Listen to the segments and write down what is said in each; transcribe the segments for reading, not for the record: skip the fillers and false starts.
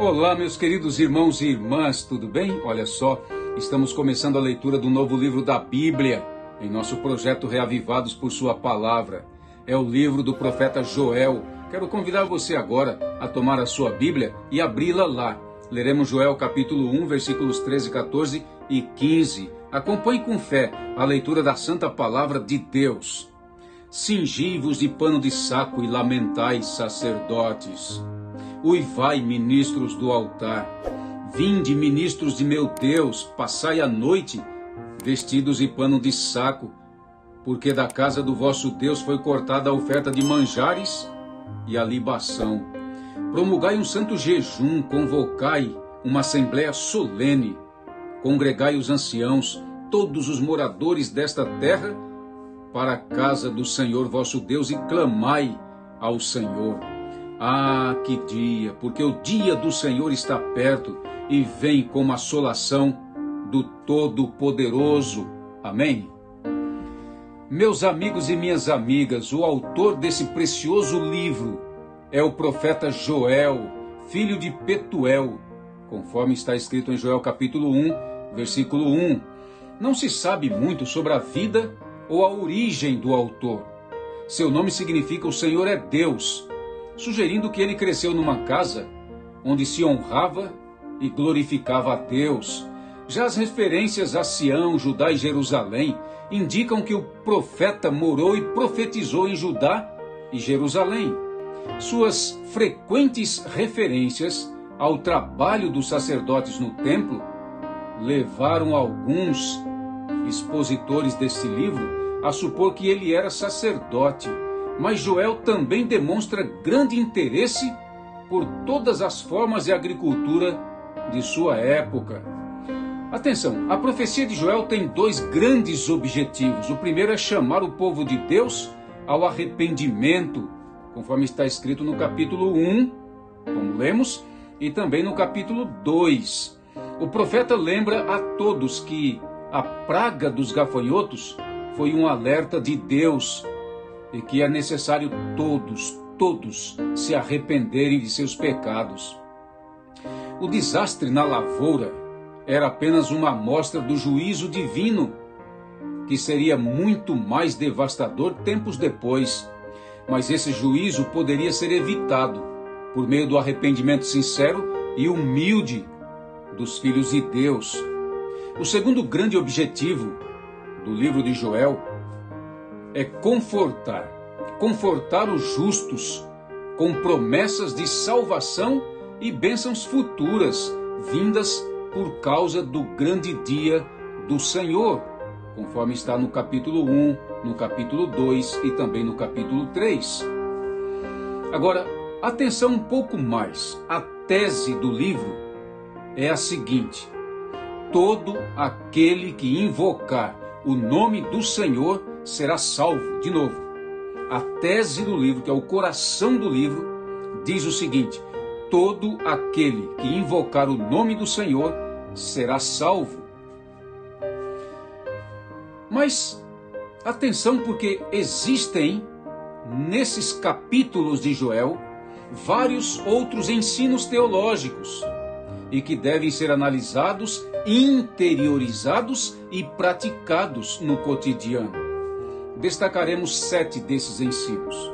Olá, meus queridos irmãos e irmãs, tudo bem? Olha só, estamos começando a leitura do novo livro da Bíblia, em nosso projeto Reavivados por Sua Palavra. É o livro do profeta Joel. Quero convidar você agora a tomar a sua Bíblia e abri-la lá. Leremos Joel capítulo 1, versículos 13, 14 e 15. Acompanhe com fé a leitura da Santa Palavra de Deus. Cingi-vos de pano de saco e lamentai, sacerdotes. Uivai, ministros do altar. Vinde, ministros de meu Deus, passai a noite, vestidos de pano de saco, porque da casa do vosso Deus foi cortada a oferta de manjares e a libação. Promulgai um santo jejum, convocai uma assembléia solene, congregai os anciãos, todos os moradores desta terra, para a casa do Senhor vosso Deus e clamai ao Senhor. Ah, que dia, porque o dia do Senhor está perto e vem como assolação do Todo-Poderoso. Amém? Meus amigos e minhas amigas, o autor desse precioso livro é o profeta Joel, filho de Petuel, conforme está escrito em Joel capítulo 1, versículo 1. Não se sabe muito sobre a vida ou a origem do autor. Seu nome significa o Senhor é Deus, sugerindo que ele cresceu numa casa onde se honrava e glorificava a Deus. Já as referências a Sião, Judá e Jerusalém indicam que o profeta morou e profetizou em Judá e Jerusalém. Suas frequentes referências ao trabalho dos sacerdotes no templo levaram alguns expositores desse livro a supor que ele era sacerdote, mas Joel também demonstra grande interesse por todas as formas de agricultura de sua época. Atenção, a profecia de Joel tem dois grandes objetivos. O primeiro é chamar o povo de Deus ao arrependimento, conforme está escrito no capítulo 1, como lemos, e também no capítulo 2. O profeta lembra a todos que a praga dos gafanhotos foi um alerta de Deus e que é necessário todos se arrependerem de seus pecados. O desastre na lavoura era apenas uma amostra do juízo divino, que seria muito mais devastador tempos depois. Mas esse juízo poderia ser evitado por meio do arrependimento sincero e humilde dos filhos de Deus. O segundo grande objetivo do livro de Joel é confortar os justos com promessas de salvação e bênçãos futuras vindas por causa do grande dia do Senhor, conforme está no capítulo 1, no capítulo 2 e também no capítulo 3. Agora, atenção um pouco mais. A tese do livro é a seguinte: todo aquele que invocar o nome do Senhor será salvo. De novo, a tese do livro, que é o coração do livro, diz o seguinte: todo aquele que invocar o nome do Senhor será salvo. Mas atenção, porque existem nesses capítulos de Joel vários outros ensinos teológicos e que devem ser analisados, interiorizados e praticados no cotidiano. Destacaremos 7 desses ensinos.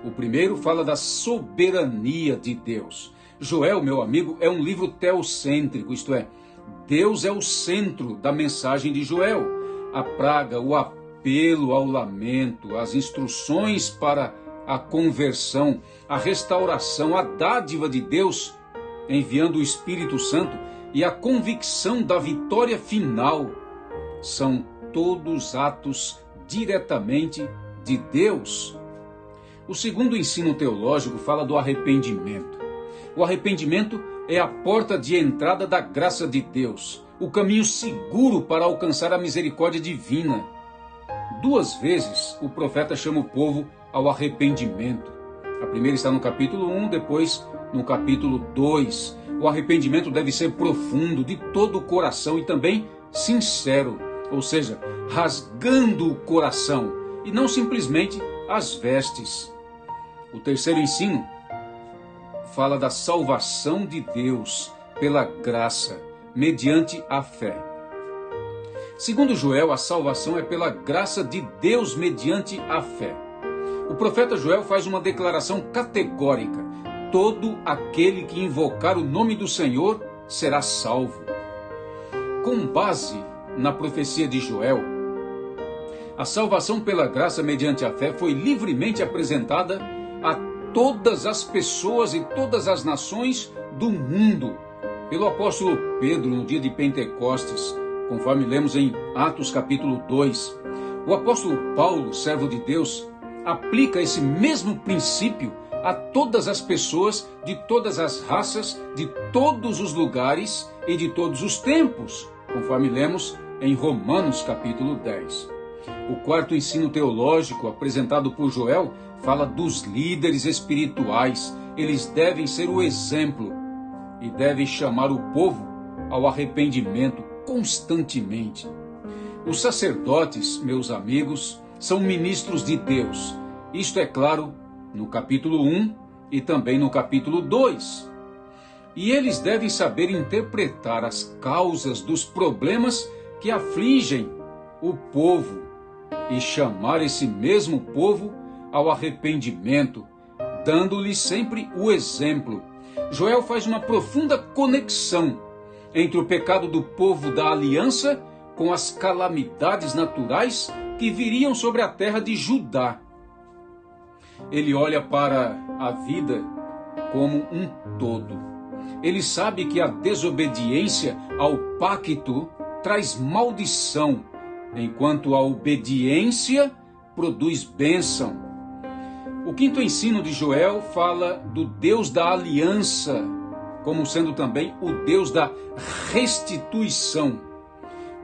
O primeiro fala da soberania de Deus. Joel, meu amigo, é um livro teocêntrico, isto é, Deus é o centro da mensagem de Joel. A praga, o apelo ao lamento, as instruções para a conversão, a restauração, a dádiva de Deus, enviando o Espírito Santo, e a convicção da vitória final, são todos atos diretamente de Deus. O segundo ensino teológico fala do arrependimento. O arrependimento é a porta de entrada da graça de Deus, o caminho seguro para alcançar a misericórdia divina. 2 vezes o profeta chama o povo ao arrependimento. A primeira está no capítulo 1, depois no capítulo 2. O arrependimento deve ser profundo, de todo o coração e também sincero, ou seja, rasgando o coração e não simplesmente as vestes. O terceiro ensino fala da salvação de Deus pela graça, mediante a fé. Segundo Joel, a salvação é pela graça de Deus mediante a fé. O profeta Joel faz uma declaração categórica: todo aquele que invocar o nome do Senhor será salvo. Com base na profecia de Joel, a salvação pela graça mediante a fé foi livremente apresentada a todas as pessoas e todas as nações do mundo pelo apóstolo Pedro no dia de Pentecostes, conforme lemos em Atos capítulo 2. O apóstolo Paulo, servo de Deus, aplica esse mesmo princípio a todas as pessoas de todas as raças, de todos os lugares e de todos os tempos, conforme lemos em Romanos capítulo 10. O quarto ensino teológico apresentado por Joel fala dos líderes espirituais. Eles devem ser o exemplo e devem chamar o povo ao arrependimento constantemente. Os sacerdotes, meus amigos, são ministros de Deus. Isto é claro no capítulo 1 e também no capítulo 2. E eles devem saber interpretar as causas dos problemas que afligem o povo e chamar esse mesmo povo ao arrependimento, dando-lhe sempre o exemplo. Joel faz uma profunda conexão entre o pecado do povo da aliança com as calamidades naturais que viriam sobre a terra de Judá. Ele olha para a vida como um todo. Ele sabe que a desobediência ao pacto traz maldição, enquanto a obediência produz bênção. O quinto ensino de Joel fala do Deus da aliança, como sendo também o Deus da restituição.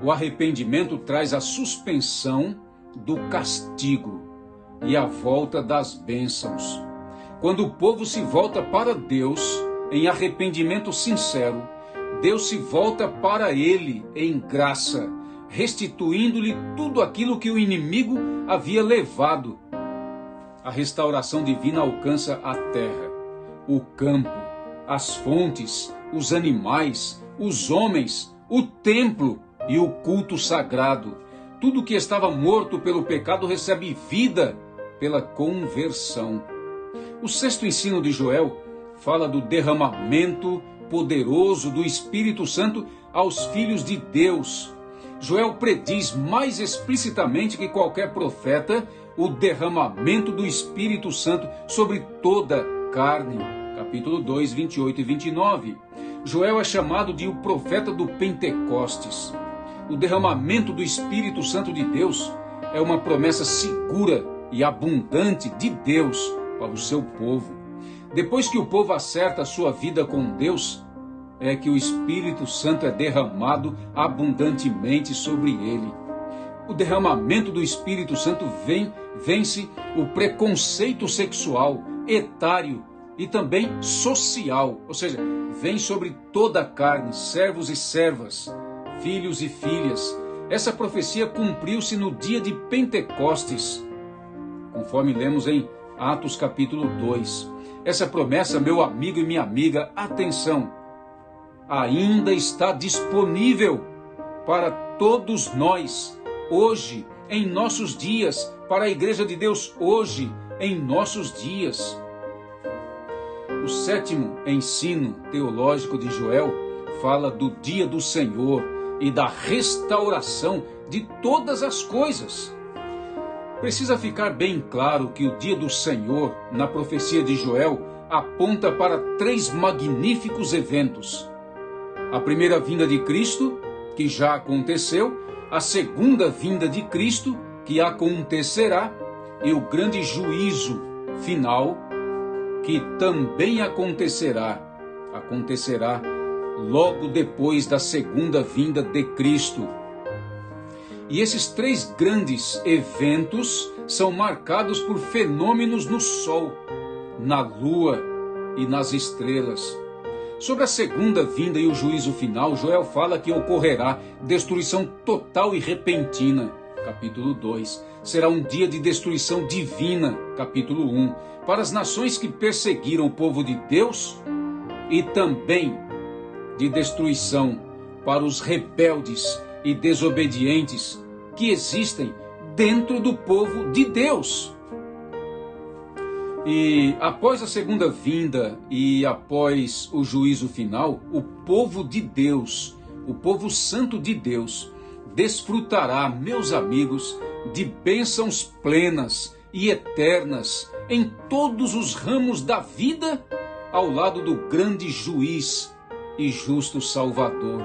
O arrependimento traz a suspensão do castigo e a volta das bênçãos. Quando o povo se volta para Deus em arrependimento sincero, Deus se volta para ele em graça, restituindo-lhe tudo aquilo que o inimigo havia levado. A restauração divina alcança a terra, o campo, as fontes, os animais, os homens, o templo e o culto sagrado. Tudo que estava morto pelo pecado recebe vida pela conversão. O sexto ensino de Joel fala do derramamento poderoso do Espírito Santo aos filhos de Deus. Joel prediz mais explicitamente que qualquer profeta o derramamento do Espírito Santo sobre toda carne. Capítulo 2, 28 e 29. Joel é chamado de o profeta do Pentecostes. O derramamento do Espírito Santo de Deus é uma promessa segura e abundante de Deus para o seu povo. Depois que o povo acerta a sua vida com Deus, é que o Espírito Santo é derramado abundantemente sobre ele. O derramamento do Espírito Santo vence o preconceito sexual, etário e também social, ou seja, vem sobre toda a carne, servos e servas, filhos e filhas. Essa profecia cumpriu-se no dia de Pentecostes, conforme lemos em Atos capítulo 2. Essa promessa, meu amigo e minha amiga, atenção, ainda está disponível para todos nós, hoje, em nossos dias, para a Igreja de Deus hoje, em nossos dias. O sétimo ensino teológico de Joel fala do dia do Senhor e da restauração de todas as coisas. Precisa ficar bem claro que o dia do Senhor, na profecia de Joel, aponta para três magníficos eventos: a primeira vinda de Cristo, que já aconteceu, a segunda vinda de Cristo, que acontecerá, e o grande juízo final, que também acontecerá logo depois da segunda vinda de Cristo. E esses três grandes eventos são marcados por fenômenos no Sol, na Lua e nas estrelas. Sobre a segunda vinda e o juízo final, Joel fala que ocorrerá destruição total e repentina. capítulo 2. Será um dia de destruição divina, capítulo 1, para as nações que perseguiram o povo de Deus e também de destruição para os rebeldes e desobedientes que existem dentro do povo de Deus. E após a segunda vinda e após o juízo final, o povo de Deus, o povo santo de Deus, desfrutará, meus amigos, de bênçãos plenas e eternas em todos os ramos da vida, ao lado do grande juiz e justo Salvador.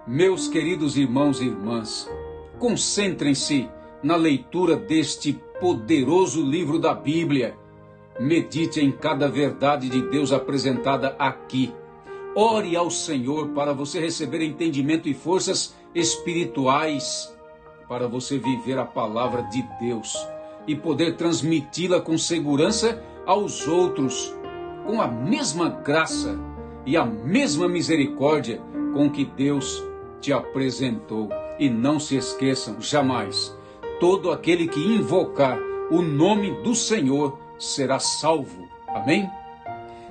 Meus queridos irmãos e irmãs, concentrem-se na leitura deste poderoso livro da Bíblia. Medite em cada verdade de Deus apresentada aqui. Ore ao Senhor para você receber entendimento e forças espirituais para você viver a palavra de Deus e poder transmiti-la com segurança aos outros, com a mesma graça e a mesma misericórdia com que Deus te apresentou. E não se esqueçam jamais, todo aquele que invocar o nome do Senhor será salvo. Amém?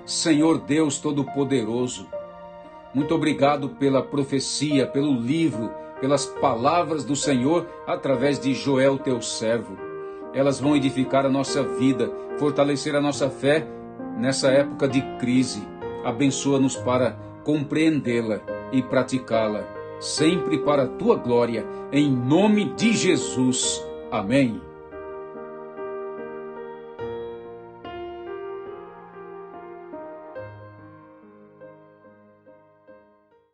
Senhor Deus Todo-Poderoso, muito obrigado pela profecia, pelo livro, pelas palavras do Senhor através de Joel, teu servo. Elas vão edificar a nossa vida, fortalecer a nossa fé nessa época de crise. Abençoa-nos para compreendê-la e praticá-la, sempre para a tua glória, em nome de Jesus. Amém.